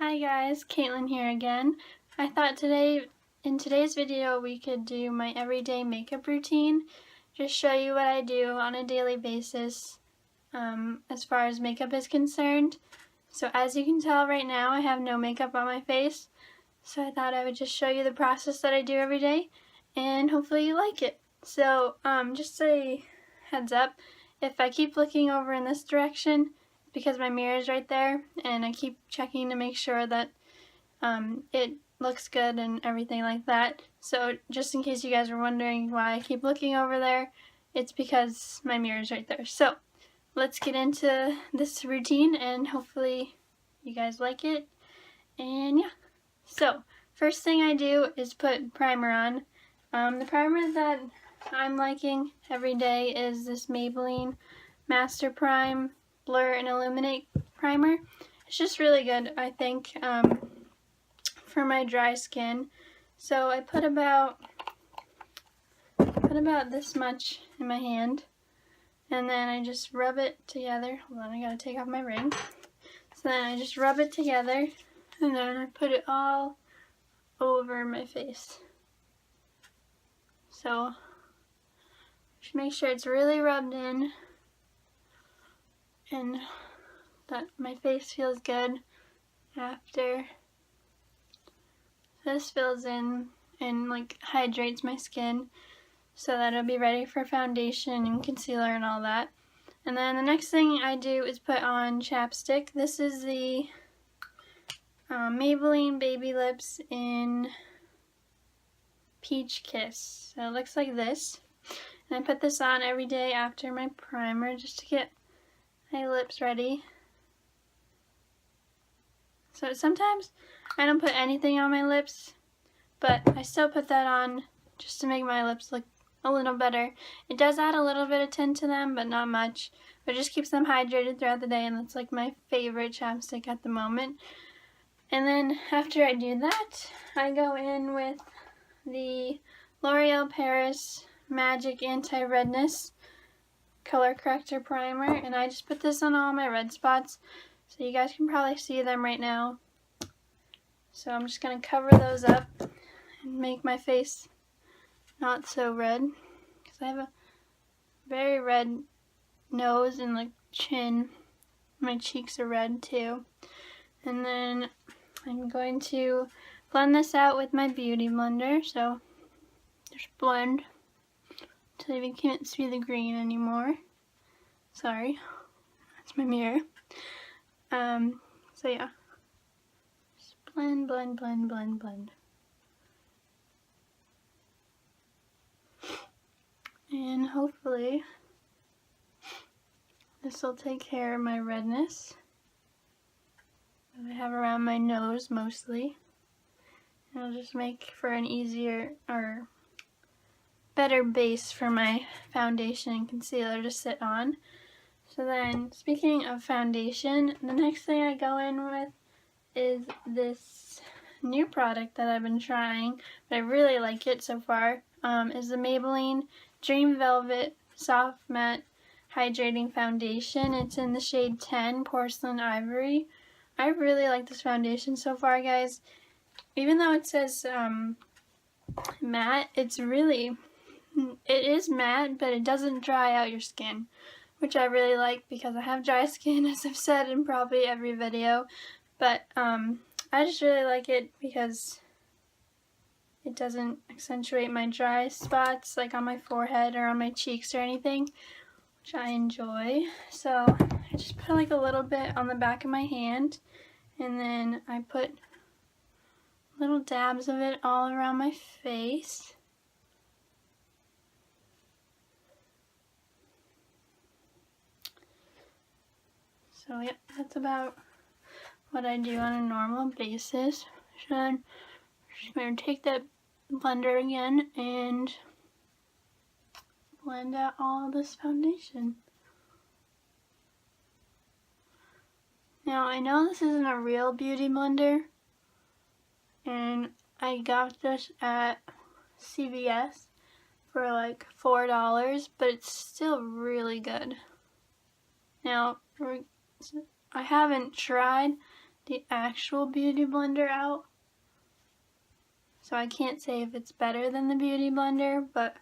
Hi guys, Caitlin here again. I thought in today's video we could do my everyday makeup routine. Just show you what I do on a daily basis as far as makeup is concerned. So as you can tell right now I have no makeup on my face. So I thought I would just show you the process that I do every day and hopefully you like it. So just a heads up, if I keep looking over in this direction, because my mirror is right there and I keep checking to make sure that it looks good and everything like that. So just in case you guys are wondering why I keep looking over there, it's because my mirror is right there. So let's get into this routine and hopefully you guys like it. And yeah, so first thing I do is put primer on. The primer that I'm liking every day is this Maybelline Master Prime Blur and Illuminate primer. It's just really good, I think, for my dry skin. So I put about this much in my hand, and then I just rub it together. Hold on, I gotta take off my ring. So then I just rub it together, and then I put it all over my face. So just make sure it's really rubbed in and that my face feels good after. This fills in and like hydrates my skin so that it'll be ready for foundation and concealer and all that. And then the next thing I do is put on chapstick. This is the Maybelline Baby Lips in Peach Kiss. So it looks like this. And I put this on every day after my primer just to get my lips ready. So sometimes I don't put anything on my lips, but I still put that on just to make my lips look a little better. It does add a little bit of tint to them, but not much. But it just keeps them hydrated throughout the day, and that's like my favorite chapstick at the moment. And then after I do that, I go in with the L'Oreal Paris Magic Anti-Redness Color Corrector Primer, and I just put this on all my red spots, so you guys can probably see them right now. So I'm just going to cover those up and make my face not so red, because I have a very red nose and like chin. My cheeks are red too. And then I'm going to blend this out with my beauty blender. So just blend until you can't see the green anymore. Sorry, that's my mirror. So yeah, just blend, blend, blend, blend, blend. And hopefully this will take care of my redness that I have around my nose mostly. It'll just make for an easier or better base for my foundation and concealer to sit on. So then, speaking of foundation, the next thing I go in with is this new product that I've been trying, but I really like it so far, is the Maybelline Dream Velvet Soft Matte Hydrating Foundation. It's in the shade 10, Porcelain Ivory. I really like this foundation so far, guys. Even though it says matte, it is matte, but it doesn't dry out your skin, which I really like because I have dry skin, as I've said in probably every video. But I just really like it because it doesn't accentuate my dry spots like on my forehead or on my cheeks or anything, which I enjoy. So I just put like a little bit on the back of my hand, and then I put little dabs of it all around my face. So yeah, that's about what I do on a normal basis. So I'm just going to take that blender again and blend out all this foundation. Now I know this isn't a real beauty blender, and I got this at CVS for like $4, but it's still really good. Now I haven't tried the actual Beauty Blender out. So I can't say if it's better than the Beauty Blender, but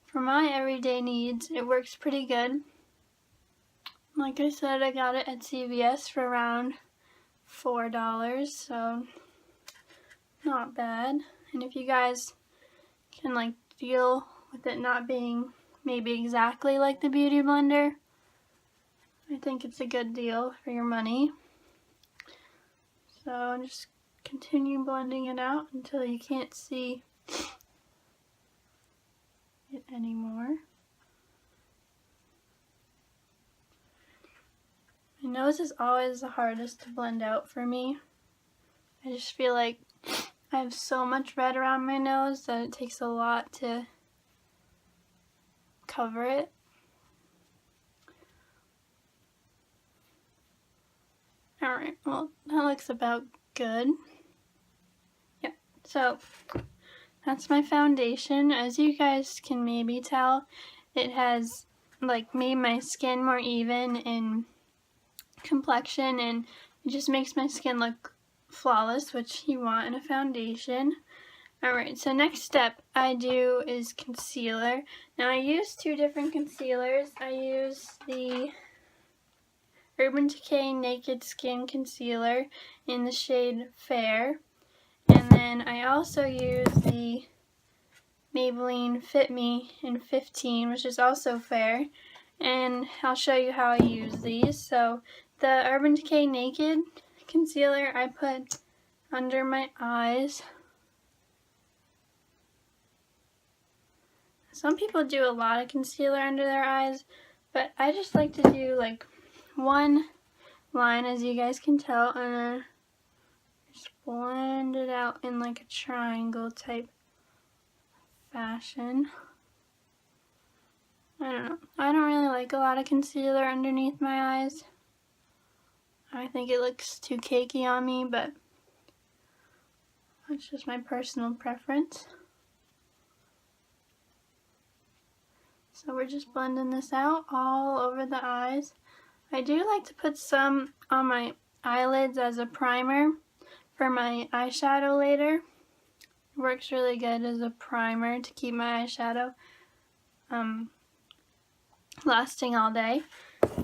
for my everyday needs, it works pretty good. Like I said, I got it at CVS for around $4, so not bad. And if you guys can like deal with it not being maybe exactly like the Beauty Blender, I think it's a good deal for your money. So just continue blending it out until you can't see it anymore. My nose is always the hardest to blend out for me. I just feel like I have so much red around my nose that it takes a lot to cover it. Alright, well, that looks about good. Yep, so that's my foundation. As you guys can maybe tell, it has like made my skin more even in complexion, and it just makes my skin look flawless, which you want in a foundation. Alright, so next step I do is concealer. Now I use two different concealers. I use the Urban Decay Naked Skin Concealer in the shade Fair. And then I also use the Maybelline Fit Me in 15, which is also fair. And I'll show you how I use these. So the Urban Decay Naked Concealer I put under my eyes. Some people do a lot of concealer under their eyes, but I just like to do like one line, as you guys can tell, and then just blend it out in like a triangle type fashion. I don't know. I don't really like a lot of concealer underneath my eyes. I think it looks too cakey on me, but that's just my personal preference. So we're just blending this out all over the eyes. I do like to put some on my eyelids as a primer for my eyeshadow later. It works really good as a primer to keep my eyeshadow lasting all day.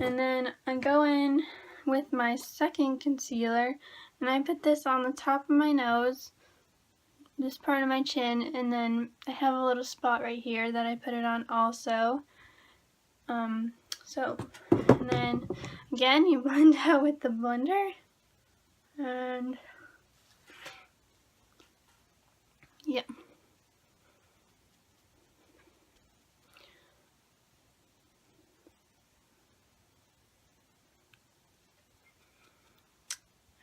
And then I go in with my second concealer, and I put this on the top of my nose, this part of my chin, and then I have a little spot right here that I put it on also. And then again you blend out with the blender, and yeah.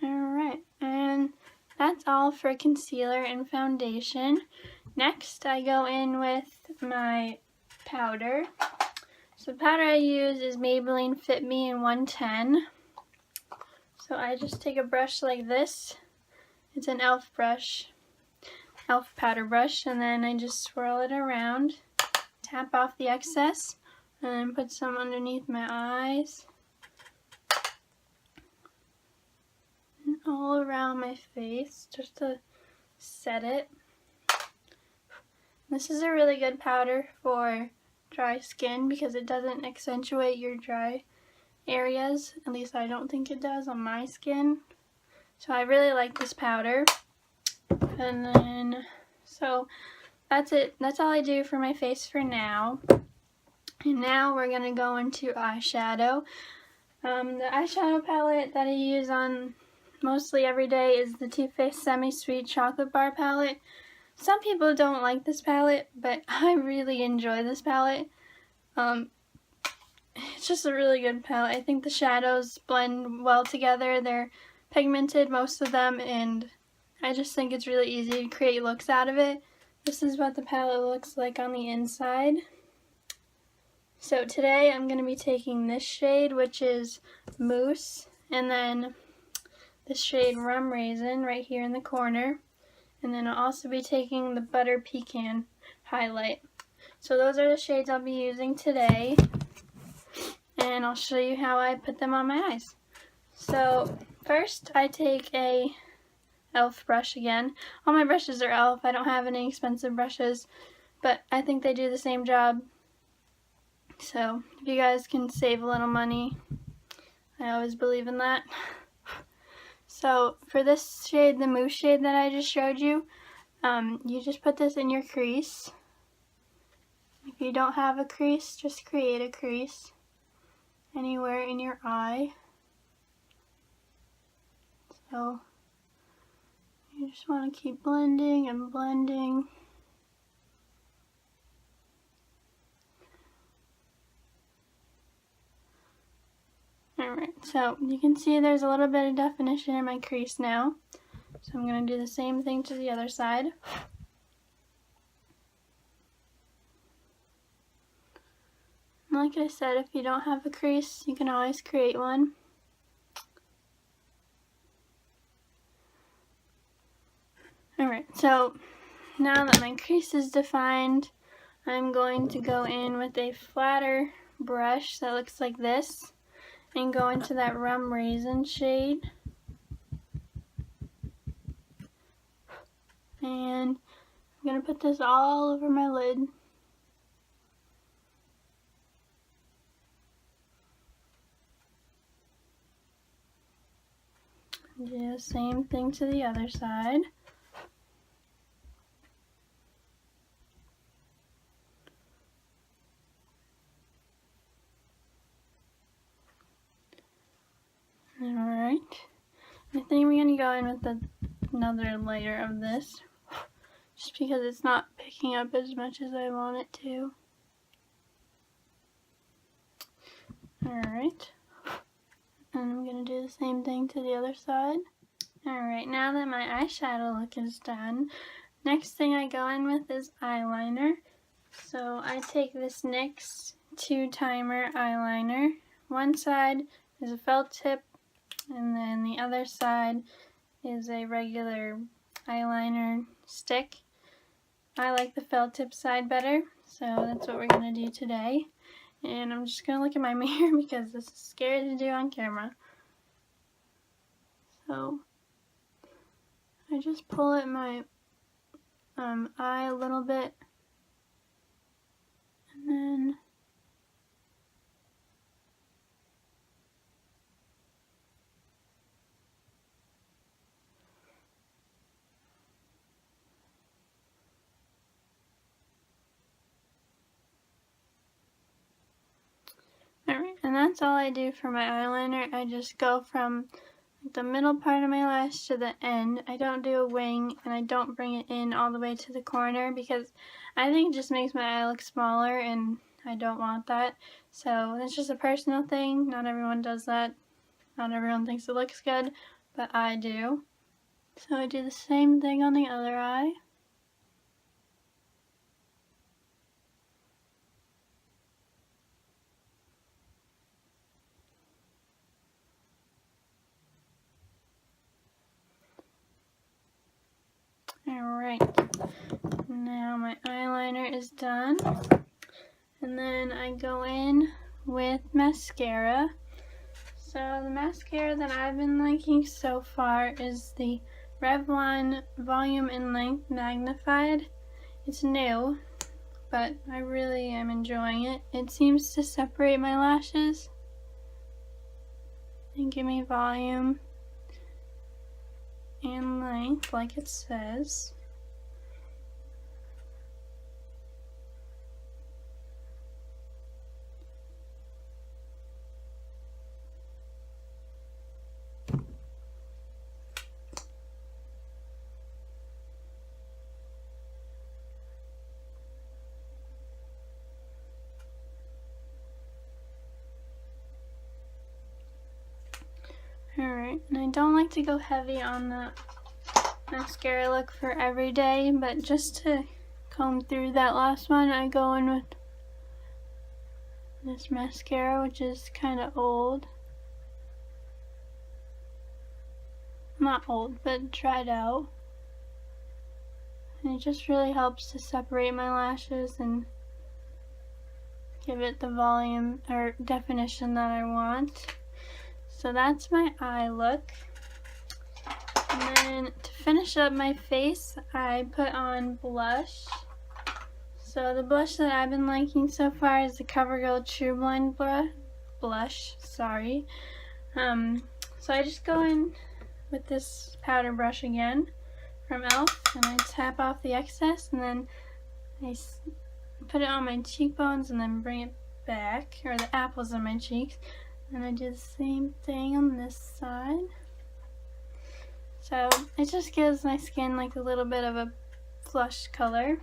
Alright, and that's all for concealer and foundation. Next I go in with my powder. So the powder I use is Maybelline Fit Me in 110. So I just take a brush like this. It's an e.l.f. brush, e.l.f. powder brush, and then I just swirl it around, tap off the excess, and then put some underneath my eyes, and all around my face just to set it. This is a really good powder for dry skin because it doesn't accentuate your dry areas. At least I don't think it does on my skin. So I really like this powder. And then, so that's it. That's all I do for my face for now. And now we're going to go into eyeshadow. The eyeshadow palette that I use on mostly every day is the Too Faced Semi-Sweet Chocolate Bar palette. Some people don't like this palette, but I really enjoy this palette. It's just a really good palette. I think the shadows blend well together. They're pigmented, most of them, and I just think it's really easy to create looks out of it. This is what the palette looks like on the inside. So today I'm going to be taking this shade, which is Mousse, and then this shade Rum Raisin right here in the corner. And then I'll also be taking the Butter Pecan highlight. So those are the shades I'll be using today. And I'll show you how I put them on my eyes. So first I take a e.l.f. brush again. All my brushes are e.l.f. I don't have any expensive brushes, but I think they do the same job. So if you guys can save a little money, I always believe in that. So for this shade, the mousse shade that I just showed you, you just put this in your crease. If you don't have a crease, just create a crease anywhere in your eye. So you just want to keep blending and blending. Alright, so you can see there's a little bit of definition in my crease now. So I'm going to do the same thing to the other side. Like I said, if you don't have a crease, you can always create one. Alright, so now that my crease is defined, I'm going to go in with a flatter brush that looks like this and go into that Rum Raisin shade. And I'm going to put this all over my lid. Do the same thing to the other side. Alright, I think we're going to go in with another layer of this, just because it's not picking up as much as I want it to. Alright, and I'm going to do the same thing to the other side. Alright, now that my eyeshadow look is done, next thing I go in with is eyeliner. So I take this NYX 2-timer eyeliner. One side is a felt tip, and then the other side is a regular eyeliner stick. I like the felt tip side better, so that's what we're going to do today. And I'm just going to look at my mirror because this is scary to do on camera. So I just pull at my eye a little bit, and then alright, and that's all I do for my eyeliner. I just go from the middle part of my lash to the end. I don't do a wing, and I don't bring it in all the way to the corner because I think it just makes my eye look smaller, and I don't want that. So that's just a personal thing. Not everyone does that. Not everyone thinks it looks good, but I do. So I do the same thing on the other eye. Alright, now my eyeliner is done, and then I go in with mascara. So the mascara that I've been liking so far is the Revlon Volume and Length Magnified. It's new, but I really am enjoying it. It seems to separate my lashes and give me volume and length like it says. Alright, and I don't like to go heavy on the mascara look for every day, but just to comb through that last one, I go in with this mascara, which is kind of old. Not old, but dried out. And it just really helps to separate my lashes and give it the volume or definition that I want. So that's my eye look. And then to finish up my face, I put on blush. So the blush that I've been liking so far is the CoverGirl True Blend blush. Sorry. So I just go in with this powder brush again from e.l.f. and I tap off the excess, and then I put it on my cheekbones and then bring it back, or the apples on my cheeks. And I do the same thing on this side. So it just gives my skin like a little bit of a flush color.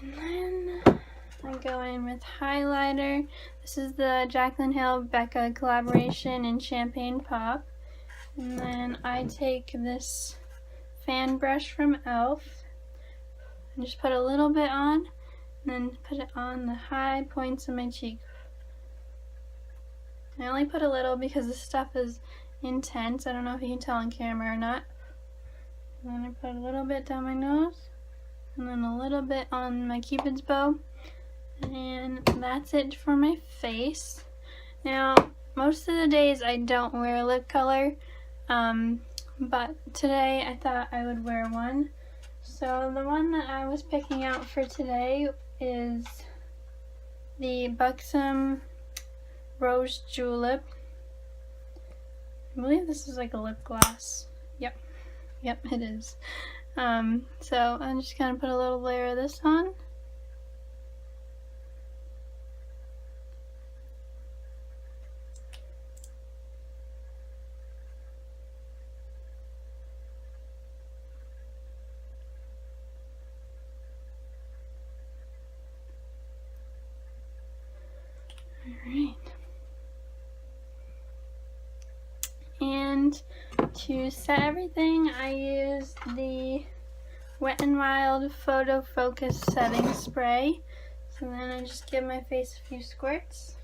And then I go in with highlighter. This is the Jaclyn Hill Becca collaboration in Champagne Pop. And then I take this fan brush from e.l.f. and just put a little bit on, and then put it on the high points of my cheek. I only put a little because this stuff is intense. I don't know if you can tell on camera or not. And then I put a little bit down my nose, and then a little bit on my Cupid's bow. And that's it for my face. Now, most of the days I don't wear lip color, but today I thought I would wear one. So the one that I was picking out for today is the Buxom Rose Julep. I believe this is like a lip gloss. Yep, it is. So I'm just gonna put a little layer of this on. Alright. And to set everything, I used the Wet n Wild Photo Focus Setting Spray. So then I just give my face a few squirts.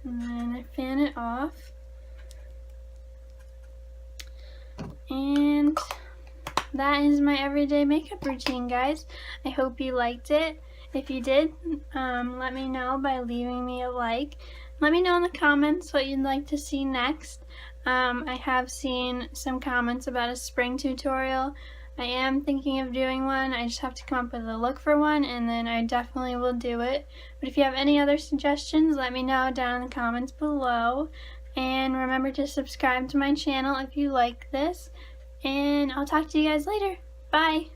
And then I fan it off. And that is my everyday makeup routine, guys. I hope you liked it. If you did, let me know by leaving me a like. Let me know in the comments what you'd like to see next. I have seen some comments about a spring tutorial. I am thinking of doing one. I just have to come up with a look for one, and then I definitely will do it. But if you have any other suggestions, let me know down in the comments below. And remember to subscribe to my channel if you like this. And I'll talk to you guys later. Bye!